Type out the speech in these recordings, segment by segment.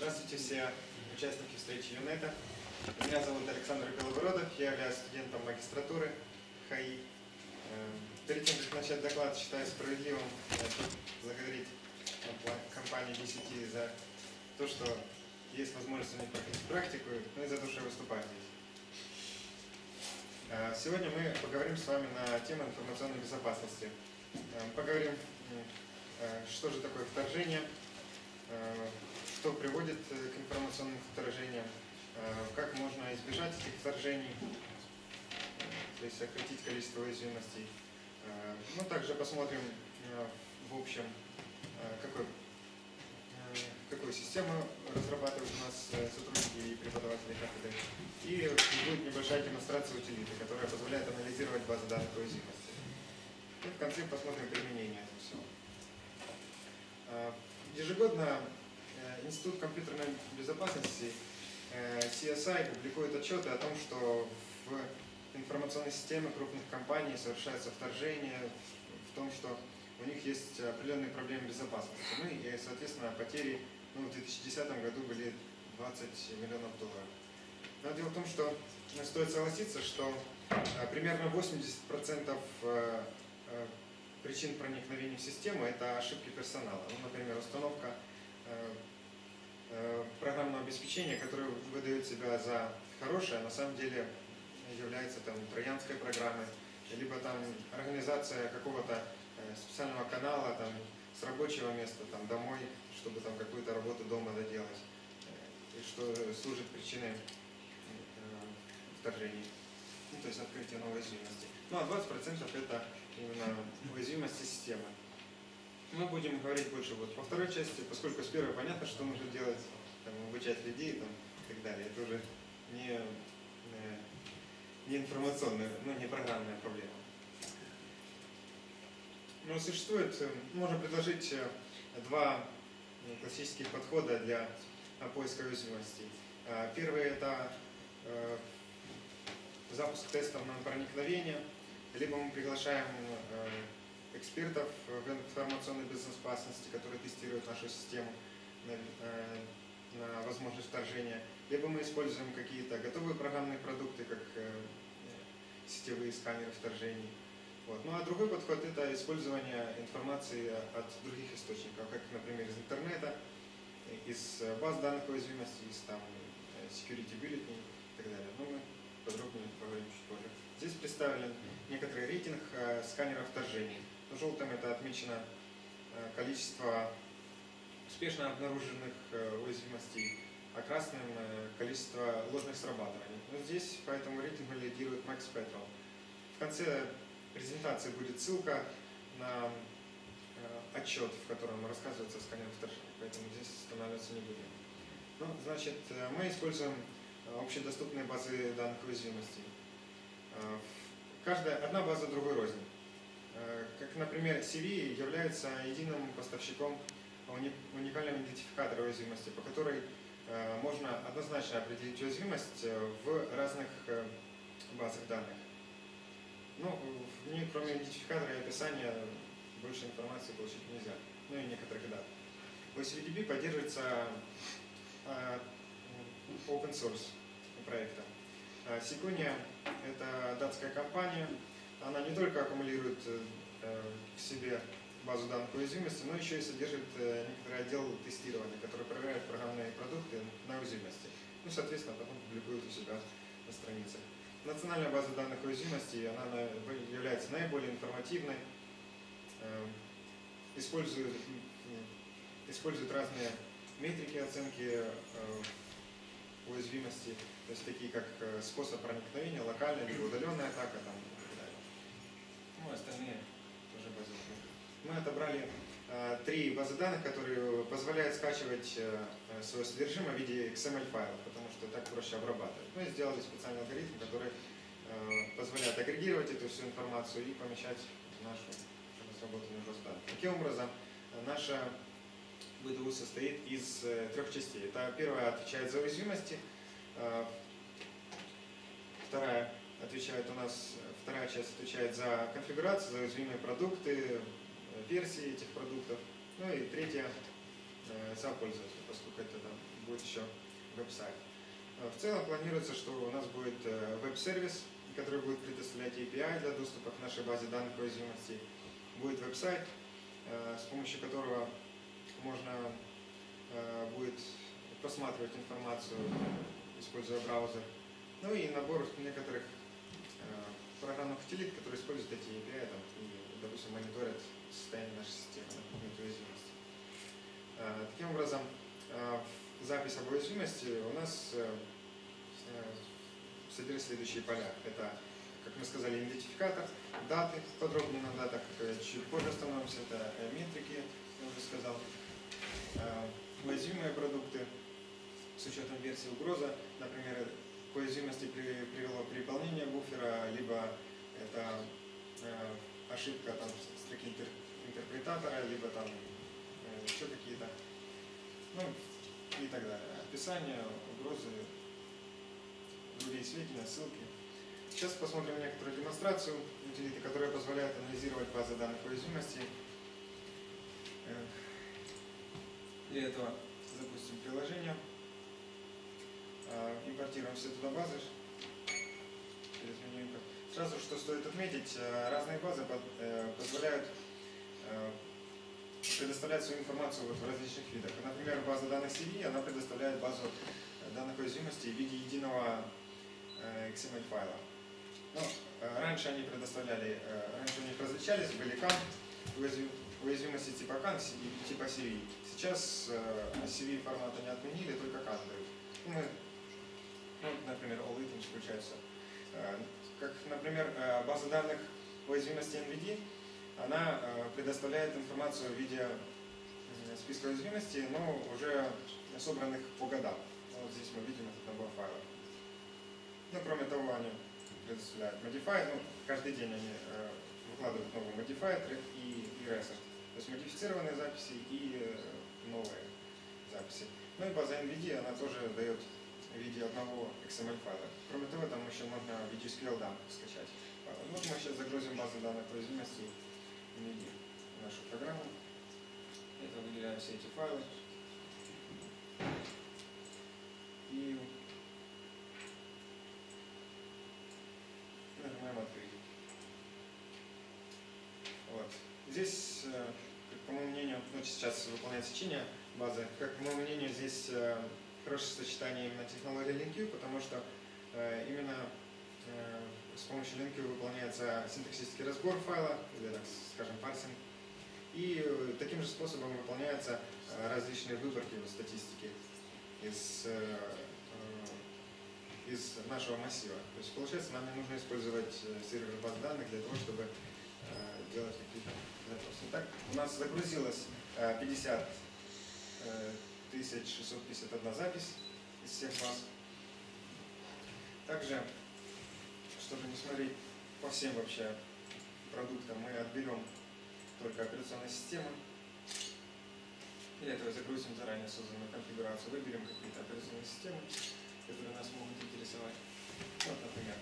Здравствуйте все участники встречи ЮНЕТа. Меня зовут Александр Белобородов, я являюсь студентом магистратуры ХАИ. Перед тем, как начать доклад, считаю справедливым благодарить компанию DCT за то, что есть возможность у них проходить практику, ну и за то, что я выступаю здесь. Сегодня мы поговорим с вами на тему информационной безопасности. Поговорим, что же такое вторжение, что приводит к информационным вторжениям, как можно избежать этих вторжений, то есть сократить количество уязвимостей. Мы также посмотрим в общем, какую систему разрабатывают у нас сотрудники и преподаватели кафедры. И будет небольшая демонстрация утилиты, которая позволяет анализировать базы данных уязвимости. И в конце посмотрим применение этого всего. Ежегодно Институт компьютерной безопасности CSI публикует отчеты о том, что в информационной системе крупных компаний совершаются вторжения, в том, что у них есть определенные проблемы безопасности. Ну и, соответственно, потери в 2010 году были 20 миллионов долларов. Но дело в том, что стоит согласиться, что примерно 80% причин проникновения в систему – это ошибки персонала. Ну, например, установка программного обеспечения, которое выдает себя за хорошее, а на самом деле является троянской программой, либо организация какого-то специального канала с рабочего места домой, чтобы какую-то работу дома доделать, и что служит причиной вторжений, то есть открытия новой уязвимости. Ну а 20% это именно уязвимости системы. Мы будем говорить больше по второй части, поскольку с первой понятно, что нужно делать, обучать людей и так далее. Это уже не информационная, не программная проблема. Но существует, можно предложить два классических подхода для поиска уязвимостей. Первый – это запуск тестов на проникновение, либо мы приглашаем экспертов в информационной безопасности, которые тестируют нашу систему на возможность вторжения, либо мы используем какие-то готовые программные продукты, как сетевые сканеры вторжений. Ну а другой подход – это использование информации от других источников, как, например, из интернета, из баз данных уязвимости, из security bulletin и так далее. Но мы подробнее поговорим чуть позже. Здесь представлен некоторый рейтинг сканеров вторжений. Желтым это отмечено количество успешно обнаруженных уязвимостей, а красным количество ложных срабатываний. Но здесь по этому рейтингу лидирует Max Petrol. В конце презентации будет ссылка на отчет, в котором рассказывается о сканерах вторжения, поэтому здесь останавливаться не будем. Значит, мы используем общедоступные базы данных уязвимостей. Одна база другой рознь. Как, например, CV является единым поставщиком уникального идентификатора уязвимости, по которой можно однозначно определить уязвимость в разных базах данных. В ней, кроме идентификатора и описания, больше информации получить нельзя, и некоторых дат. В OSVDB поддерживается open source проекта. Sequoia – это датская компания. Она не только аккумулирует в себе базу данных уязвимости, но еще и содержит некоторый отдел тестирования, который проверяет программные продукты на уязвимости. Соответственно, потом публикует у себя на страницах. Национальная база данных уязвимости, она является наиболее информативной, использует разные метрики оценки уязвимости, то есть такие как способ проникновения, локальная либо удаленная атака и так далее. Остальные тоже базы данных. Мы отобрали 3 базы данных, которые позволяют скачивать свое содержимое в виде XML-файлов, потому что так проще обрабатывать. Мы сделали специальный алгоритм, который позволяет агрегировать эту всю информацию и помещать в нашу разработанную базу данных. Таким образом, наша БДУ состоит из 3 частей. Это первая отвечает за уязвимости, вторая часть отвечает за конфигурацию, за уязвимые продукты, версии этих продуктов. И третья сам пользователь, поскольку это там будет еще веб-сайт. В целом планируется, что у нас будет веб-сервис, который будет предоставлять API для доступа к нашей базе данных уязвимостей. Будет веб-сайт, с помощью которого можно будет просматривать информацию, используя браузер. Ну и набор некоторых программных утилит, которые используют эти API и, допустим, мониторят состояние нашей системы на уязвимости. Таким образом, запись об уязвимости у нас содержит следующие поля. Это, как мы сказали, идентификатор, даты, подробнее на датах, чуть позже остановимся, это метрики, я уже сказал, уязвимые продукты с учетом версии угроза, например, к уязвимости привело переполнение буфера, либо это ошибка там, строки интерпретатора, либо там еще какие-то, ну и так далее. Описание, угрозы, другие сведения, ссылки. Сейчас посмотрим некоторую демонстрацию утилиты, которая позволяет анализировать базы данных уязвимостей. Для этого запустим приложение, импортируем все туда базы. Через меню импорт. Сразу, что стоит отметить, разные базы позволяют предоставлять свою информацию вот в различных видах. Например, база данных CV, она предоставляет базу данных уязвимостей в виде единого XML файла. Но раньше они предоставляли, раньше у них различались, были CAN, уязвимости типа CAN и типа CV. Сейчас CV формата не отменили, только CAN дают. Например, all items включаются. Как, например, база данных уязвимости NVD, она предоставляет информацию в виде списка уязвимостей, но уже собранных по годам. Вот здесь мы видим этот набор файлов. Ну, кроме того, они предоставляют modified, каждый день они выкладывают новый modified и resort. То есть модифицированные записи и новые записи. Ну и база NVD, она тоже дает в виде одного XML файла. Кроме того, там еще можно в виде SQL данных скачать. Вот мы сейчас загрузим базу данных уязвимостей NVD в нашу программу. Это выделяем все эти файлы. И нажимаем «Открыть». Вот. Здесь, по моему мнению, сейчас выполняется сочинение базы. Как по моему мнению, здесь хорошее сочетание именно технологии LinkQ, потому что именно с помощью LinkQ выполняется синтаксический разбор файла, или, так скажем, парсинг. И таким же способом выполняются различные выборки в статистике из нашего массива. То есть, получается, нам не нужно использовать сервер баз данных для того, чтобы делать какие-то запросы. Итак, у нас загрузилось 50 651 запись из всех баз. Также, чтобы не смотреть по всем вообще продуктам, мы отберем только операционную систему. Для этого загрузим заранее созданную конфигурацию, выберем какие-то операционные системы, которые нас могут интересовать. Вот, например,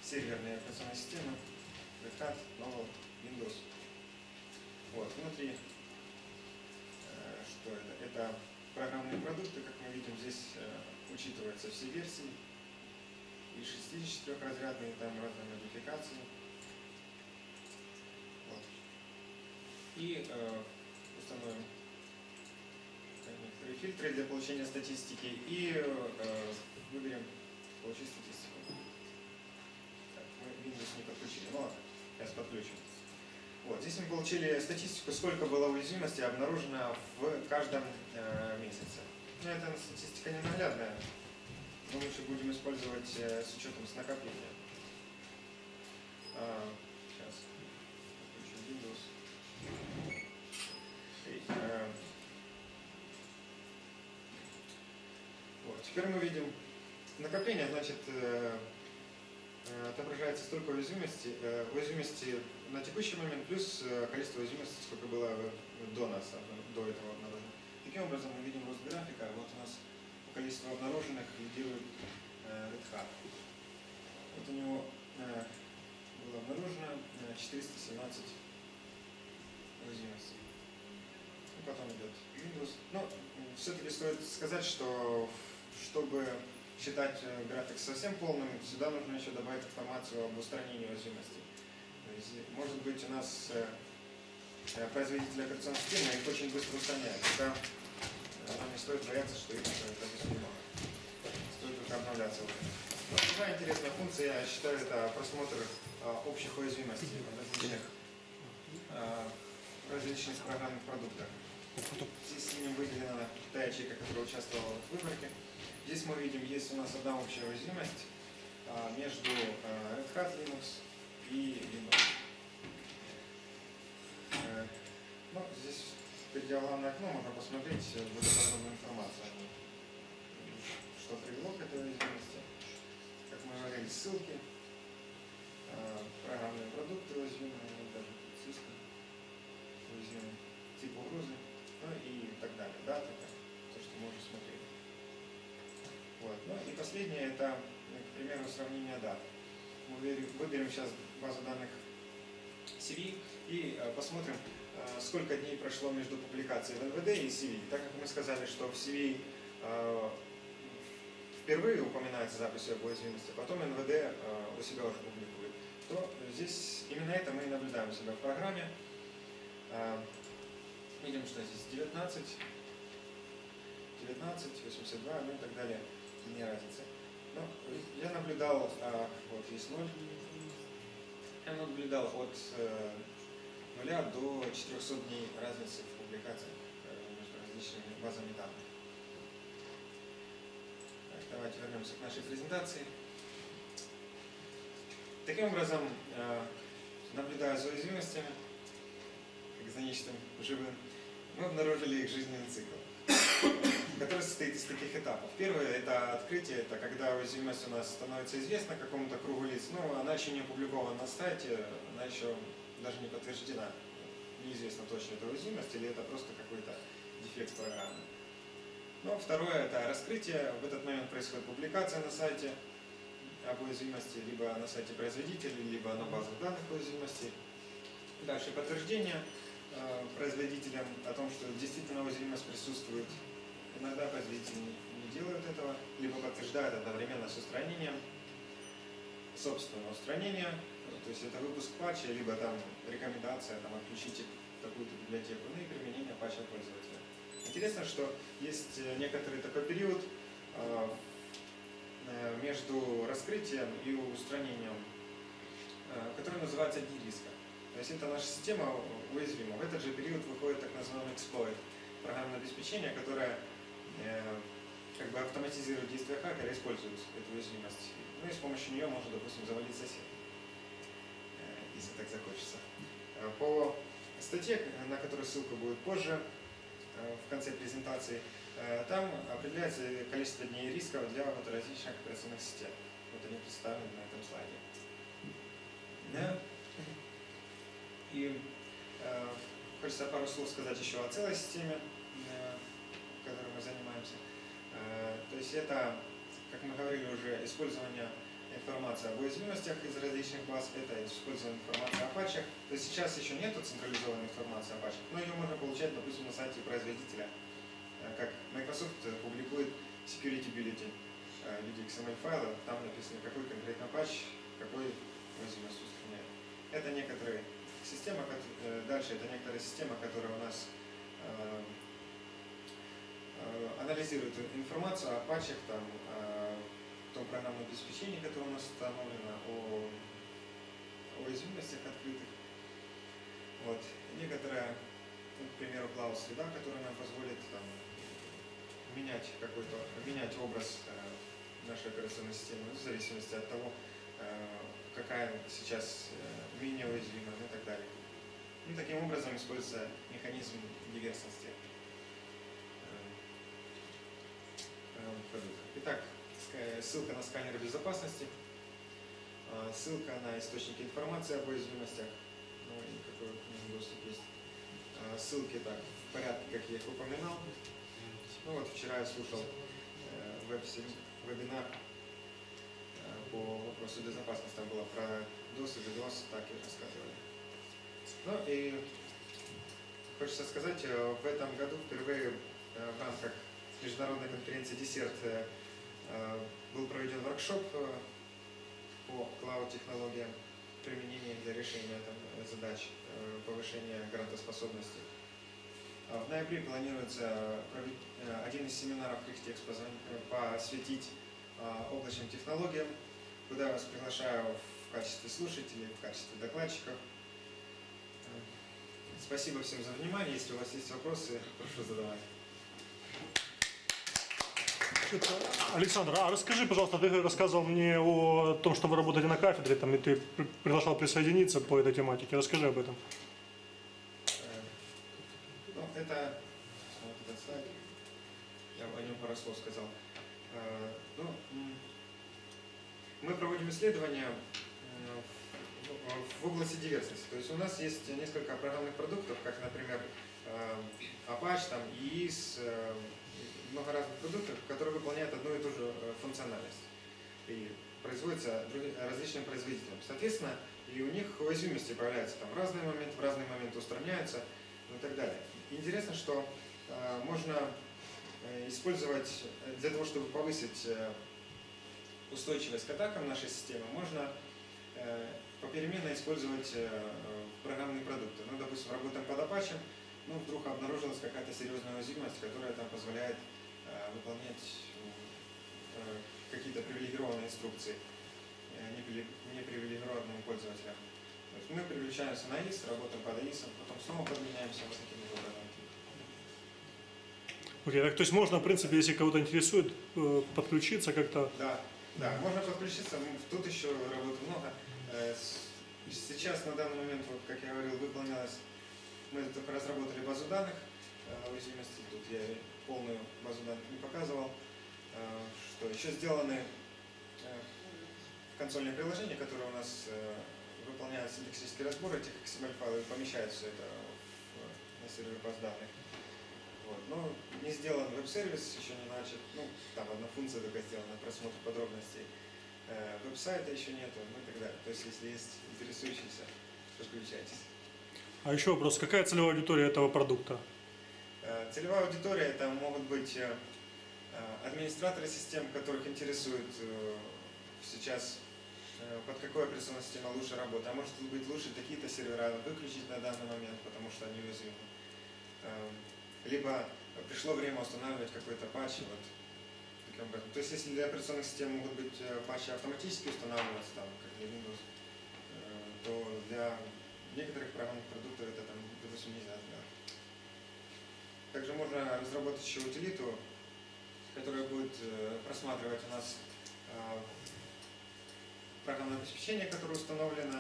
серверные операционные системы, Red Hat, Novel, Windows. Вот, внутри, что это? Это программные продукты, как мы видим, здесь учитываются все версии, и 64-разрядные, там разные модификации. Вот. И установим некоторые фильтры для получения статистики и выберем «Получить статистику». Так, мы Windows не подключили, но сейчас подключим. Вот, здесь мы получили статистику, сколько было уязвимости обнаружено в каждом месяце. Но эта статистика не наглядная. Мы лучше будем использовать с учетом с накопления. Сейчас подключим Windows. Вот, теперь мы видим накопление, значит, отображается столько уязвимости на текущий момент, плюс количество уязвимостей, сколько было до нас, до этого обнаружено. Таким образом, мы видим рост графика. Вот у нас количество обнаруженных лидирует Red Hat. Вот у него было обнаружено 417 уязвимостей. потом идет Windows. Но все-таки стоит сказать, что чтобы считать график совсем полным, сюда нужно еще добавить информацию об устранении уязвимостей. Может быть, у нас производители операционной системы их очень быстро устраняют. Тогда нам не стоит бояться, что их допустим, много. Стоит только обновляться. Но другая интересная функция, я считаю, это просмотр общих уязвимостей в различных программных продуктах. Здесь с ним выделена та ячейка, которая участвовала в выборке. Здесь мы видим, есть у нас одна общая уязвимость между Red Hat Linux и Windows. Ну, здесь в диалогное окно можно посмотреть более подробную информацию, что привело к этой уязвимости. Как мы говорили, ссылки, программные продукты уязвимые, даже ссылка уязвимые, тип угрозы, ну и так далее. Даты, то, что мы уже смотрели. Вот. Ну и последнее, это, к примеру, сравнение дат. Мы выберем сейчас базу данных CV и посмотрим, сколько дней прошло между публикацией в НВД и CV. Так как мы сказали, что в CV впервые упоминается запись об уязвимости, потом НВД у себя уже публикует, то здесь именно это мы и наблюдаем у себя в программе. Видим, что здесь 19, 82, ну и так далее, не разница. Но я наблюдал, вот есть 0, я наблюдал от 0 до 400 дней разницы в публикациях между различными базами данных. Так, давайте вернемся к нашей презентации. Таким образом, наблюдая за уязвимостями, как за нечто живым, мы обнаружили их жизненный цикл, который состоит из таких этапов. Первое – это открытие, это когда уязвимость у нас становится известна какому-то кругу лиц, но она еще не опубликована на сайте, она еще даже не подтверждена. Неизвестно точно, это уязвимость или это просто какой-то дефект программы. Ну, второе – это раскрытие. В этот момент происходит публикация на сайте об уязвимости, либо на сайте производителя, либо на базах данных уязвимости. Дальше подтверждение производителям о том, что действительно уязвимость присутствует. Иногда производители не делают этого, либо подтверждают одновременно с устранением, собственного устранения, то есть это выпуск патча, либо там рекомендация отключите такую-то библиотеку, ну и применение патча пользователя. Интересно, что есть некоторый такой период между раскрытием и устранением, который называется дни риска. То есть это наша система уязвима. В этот же период выходит так называемый эксплойт, программное обеспечение, которое как бы автоматизирует действия хакера и использует эту уязвимость. Ну и с помощью нее можно, допустим, завалить соседа, если так захочется. По статье, на которую ссылка будет позже, в конце презентации, там определяется количество дней риска для различных операционных систем. Вот они представлены на этом слайде. Да. И хочется пару слов сказать еще о целой системе, которой мы занимаемся. То есть это, как мы говорили уже, использование информации об уязвимостях из различных баз, это использование информации о патчах. То есть сейчас еще нет централизованной информации о патчах, но ее можно получать, допустим, на сайте производителя. Как Microsoft публикует security bulletin в виде XML файла, там написано, какой конкретно патч, какой уязвимость устраняет. Это некоторые системы, дальше это некоторая система, которая у нас анализирует информацию о патчах, там, о том программном обеспечении, которое у нас установлено, о уязвимостях открытых. Вот. Некоторая, ну, к примеру, клауд-среда, которая нам позволит там, менять образ нашей операционной системы в зависимости от того, какая сейчас менее уязвима и так далее. И таким образом используется механизм диверсности. Итак, ссылка на сканер безопасности, ссылка на источники информации об уязвимостях, ну и какой доступ есть. Ссылки так, в порядке, как я их упоминал. Ну вот вчера я слушал вебинар по вопросу безопасности, там было про DOS и DDoS, так и рассказывали. Ну и хочется сказать, в этом году впервые в рамках международной конференции «Десерт» был проведен воркшоп по клауд-технологиям применения для решения задач повышения грантоспособности. В ноябре планируется один из семинаров Рихтекспо посвятить облачным технологиям, куда я вас приглашаю в качестве слушателей, в качестве докладчиков. Спасибо всем за внимание. Если у вас есть вопросы, прошу задавать. Александр, а расскажи, пожалуйста, ты рассказывал мне о том, что вы работаете на кафедре, там, и ты приглашал присоединиться по этой тематике. Расскажи об этом. Ну, это вот этот слайд. Я о нем пару слов сказал. Ну, мы проводим исследования в области диверсности. То есть у нас есть несколько программных продуктов, как, например, Apache, там, EIS, много разных продуктов, которые выполняют одну и ту же функциональность и производятся различным производителям. Соответственно, и у них уязвимости появляются там в разные моменты устраняются и так далее. Интересно, что можно использовать для того, чтобы повысить устойчивость к атакам нашей системы, можно попеременно использовать программные продукты. Ну, допустим, работаем под Apache, ну, вдруг обнаружилась какая-то серьезная уязвимость, которая там позволяет выполнять какие-то привилегированные инструкции непривилегированным пользователям. То есть мы переключаемся на EIS, работаем под EIS, потом снова подменяемся вот таким образом. Окей, так, то есть можно, в принципе, если кого-то интересует, подключиться как-то? Да, можно подключиться. Тут еще работы много. Сейчас, на данный момент, вот, как я говорил, выполнялось, мы только разработали базу данных уязвимостей. Тут я полную базу данных не показывал. Что еще сделаны консольные приложения, которые у нас выполняют синтаксический разбор этих XML-файлов и помещают все это на сервер баз данных. Вот. Но не сделан веб-сервис, еще не начат. Ну, там одна функция только сделана, просмотр подробностей. Веб-сайта еще нету, ну и так далее. То есть, если есть интересующиеся, подключайтесь. А еще вопрос, какая целевая аудитория этого продукта? Целевая аудитория это могут быть администраторы систем, которых интересует сейчас, под какой операционной системой лучше работать. А может быть лучше какие-то сервера выключить на данный момент, потому что они уязвимы. Либо пришло время устанавливать какой-то патч. Вот, таким образом. То есть, если для операционных систем могут быть патчи автоматически устанавливаться, там, как для Windows, то для некоторых программных продуктов это, там, допустим, нельзя сделать. Также можно разработать еще утилиту, которая будет просматривать у нас программное обеспечение, которое установлено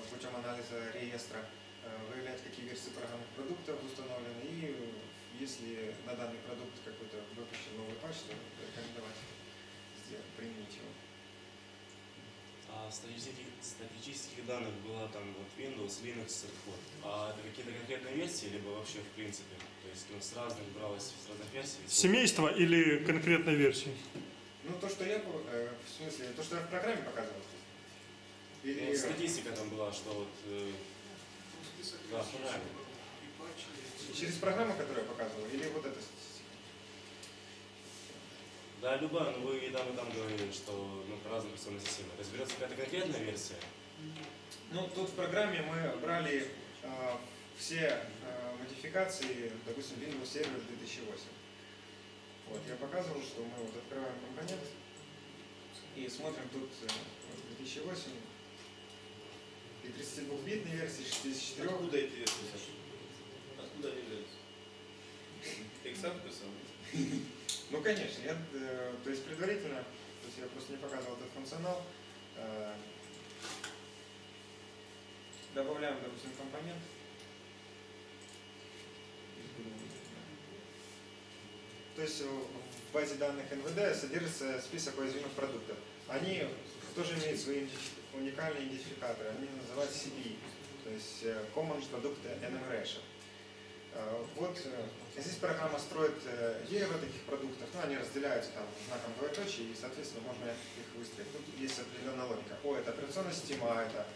путем анализа реестра, выявлять, какие версии программных продуктов установлены, и если на данный продукт какой-то выпущен новый патч, то рекомендовать применить его. А статистических данных было там вот Windows, Linux, вот. А это какие-то конкретные версии, либо вообще в принципе? То есть ну, с разных бралось, с разных версий? Семейство или конкретной версии? Ну, то, что я, в смысле, то, что я в программе показывал. Или... Ну, статистика там была, что вот... Да, в программе. Через программу, которую я показывал, или вот эта статистика? Да, любая, но вы и там говорили, что ну, разные операционные системы. То есть берется какая-то конкретная версия? Ну, тут в программе мы брали все модификации, допустим, Windows Server 2008. Вот, я показывал, что мы вот открываем компонент и смотрим тут 2008 и 32-битные версии, 64. Откуда эти версии? Откуда они взялись? Ты сам писал? Ну, конечно, то есть предварительно, то есть я просто не показывал этот функционал. Добавляем, допустим, компонент. То есть в базе данных НВД содержится список уязвимых продуктов. Они тоже имеют свои уникальные идентификаторы. Они называются CPE, то есть Common Product Enumeration. Вот здесь программа строит дерево таких продуктов, но они разделяются там знаком двоеточия, и, соответственно, можно их выстроить. Тут есть определенная логика. O это операционная система, A это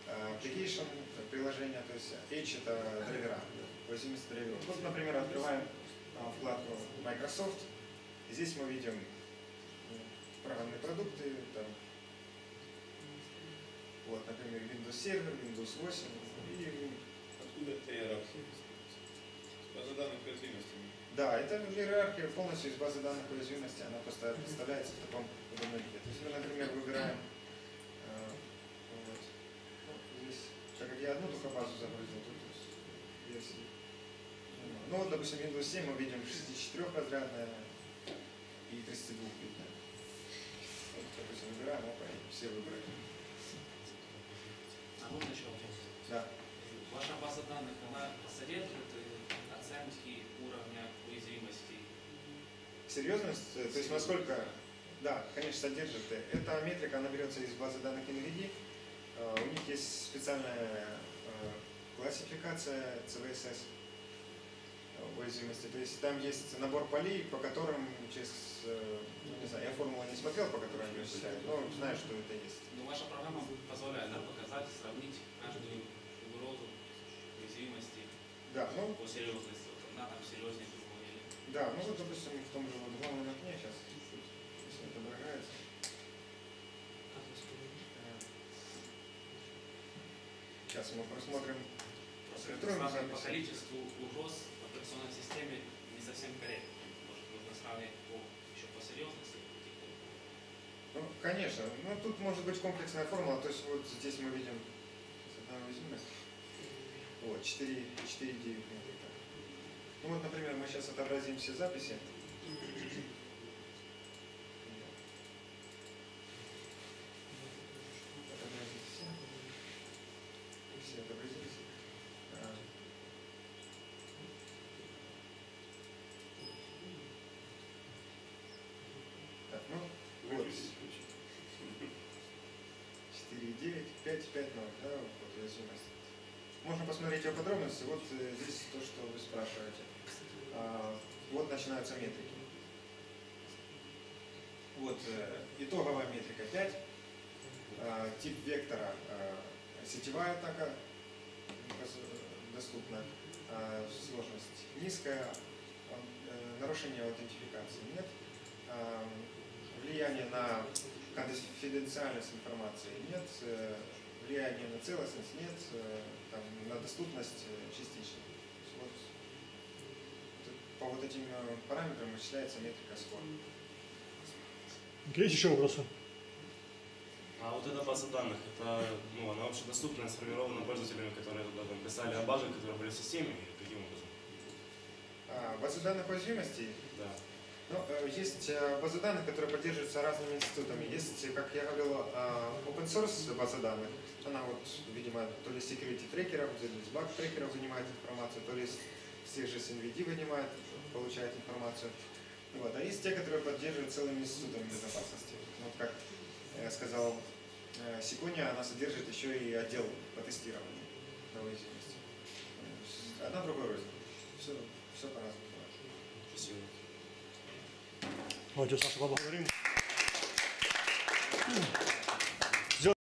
application, приложение, то есть H это драйвера. уязвимости драйверов. Вот, например, открываем вкладку Microsoft. Здесь мы видим программные продукты. Там, вот, например, Windows Server, Windows 8 и... Откуда эта иерархия? База данных уязвимости. Да, это иерархия полностью из базы данных уязвимости, она просто представляется в таком удобном виде. То есть мы, например, выбираем, вот, ну, здесь, так как я одну только базу загрузил, тут версии. Ну вот, допустим, Windows 7 мы видим 64-разрядная и 32-битная. Вот, допустим, выбираем, опа, и все выбрали. А можно еще вопрос? Да. Ваша база данных, она содержит оценки уровня уязвимостей? Серьезность, то есть насколько, да, конечно, содержит. Эта метрика, она берется из базы данных NVIDIA. У них есть специальная классификация CVSS уязвимости. То есть там есть набор полей, по которым через, ну, не знаю, я формулу не смотрел, по которой они вычисляют, но знаю, что это есть. Но ваша программа позволяет, да, показать, сравнить каждую угрозу уязвимости, Да, ну, по серьезности. Вот одна там серьезнее другой. да, ну вот, допустим, в том же вот главном окне сейчас, если это отображается. Сейчас мы просмотрим. Сравнивать по количеству угроз в операционной системе не совсем корректно. Может, нужно сравнивать еще по серьезности. Ну, конечно. Ну, тут может быть комплексная формула. То есть вот здесь мы видим одна уязвимость. Вот, 4,9 метрика. Ну вот, например, мы сейчас отобразим все записи. Отобразить все. Все отобразились. Так, ну, вот. 4,9, 5,5,0, да, вот уязвимость. Можно посмотреть ее подробности. Вот здесь то, что вы спрашиваете. Вот начинаются метрики. Вот итоговая метрика 5. Тип вектора сетевая атака доступна. Сложность низкая. Нарушение аутентификации нет. Влияние на конфиденциальность информации нет. Влияние на целостность нет. Там, на доступность частично. Вот, по вот этим параметрам вычисляется метрика скор. Есть еще вопросы? А вот эта база данных, это, ну, она вообще доступна, сформирована пользователями, которые туда там писали о багах, которые были в системе, или каким образом? Базы данных уязвимостей? Да. Ну, есть базы данных, которые поддерживаются разными институтами. Есть, как я говорил, open source база данных. Она вот, видимо, то ли security трекеров, то ли из баг трекеров занимает информацию, то ли из тех же с NVIDIA вынимает, получает информацию. Вот. А есть те, которые поддерживают целыми институтами безопасности. Вот как я сказал, Сикония, она содержит еще и отдел по тестированию на уязвимости. Одна другой рознь. Все по-разному. Спасибо. Давайте, Саша, поблагодарим.